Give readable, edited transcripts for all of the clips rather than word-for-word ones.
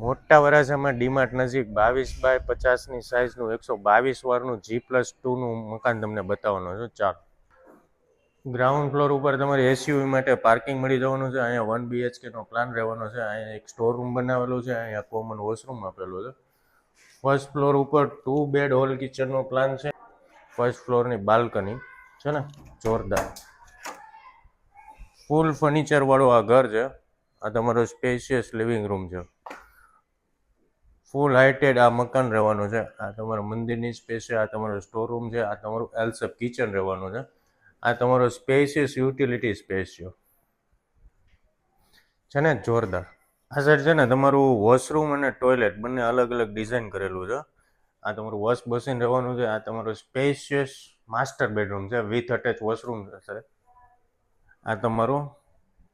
મોટા વરાછામાં ડીમાર્ટ નજીક 22x50ની સાઇઝનું 122 વારનું G+2નું મકાન તમને બતાવવાનું છે. ચાલો, ગ્રાઉન્ડ ફ્લોર ઉપર તમારે એસયુવી માટે પાર્કિંગ મળી જવાનું છે. અહીંયા 1 BHKનો પ્લાન રહેવાનો છે. અહીંયા એક સ્ટોર રૂમ બનાવેલું છે. અહીંયા કોમન વોશરૂમ આપેલું છે. ફર્સ્ટ ફ્લોર ઉપર 2 બેડ હોલ કિચનનો પ્લાન છે. ફર્સ્ટ ફ્લોરની બાલ્કની છે ને જોરદાર, ફૂલ ફર્નિચર વાળું આ ઘર છે. આ તમારો સ્પેશિયસ લિવિંગ રૂમ છે. ફૂલ હાઇટેડ આ મકાન રહેવાનું છે. આ તમારા મંદિરની સ્પેસ છે. આ તમારો સ્ટોર રૂમ છે. આ તમારું એલસેપ કિચન રહેવાનું છે. આ તમારો સ્પેશિયસ યુટિલિટી સ્પેસ છે ને જોરદાર. આ સાઈડ છે ને તમારું વોશરૂમ અને ટોયલેટ બંને અલગ અલગ ડિઝાઇન કરેલું છે. આ તમારું વોશ બેસિન રહેવાનું છે. આ તમારું સ્પેશિયસ માસ્ટર બેડરૂમ છે વિથ અટેચ વોશરૂમ છે. આ તમારું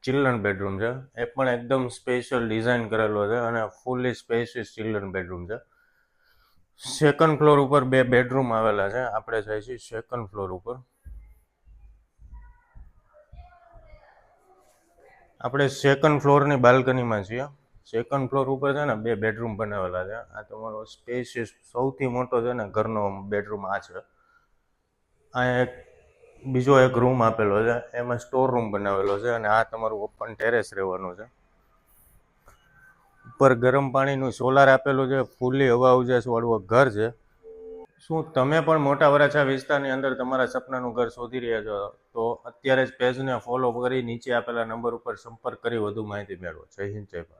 ચિલ્ડ્રન બેડરૂમ છે. એ પણ એકદમ સ્પેશિયલ ડિઝાઇન કરેલો છે અને ફૂલી સ્પેશિયસ ચિલ્ડ્રન બેડરૂમ છે. સેકન્ડ ફ્લોર ઉપર 2 બેડરૂમ આવેલા છે. આપણે જાય છીએ સેકન્ડ ફ્લોર ઉપર. આપણે સેકન્ડ ફ્લોરની બાલ્કનીમાં છીએ. સેકન્ડ ફ્લોર ઉપર છે ને 2 બેડરૂમ બનાવેલા છે. આ તમારો સ્પેશિયસ સૌથી મોટો છે ને ઘરનો બેડરૂમ આ છે. આ બીજો એક રૂમ આપેલો છે. એમાં સ્ટોર રૂમ બનાવેલો છે અને આ તમારું ઓપન ટેરેસ રહેવાનું છે. ઉપર ગરમ પાણીનું સોલાર આપેલું છે. ફૂલી હવા ઉજાસ વાળું ઘર છે. શું તમે પણ મોટા વરાછા વિસ્તારની અંદર તમારા સપનાનું ઘર શોધી રહ્યા છો તો અત્યારે જ પેજને ફોલો કરી નીચે આપેલા નંબર ઉપર સંપર્ક કરી વધુ માહિતી મેળવો. જય હિન્દ, જય ભારત.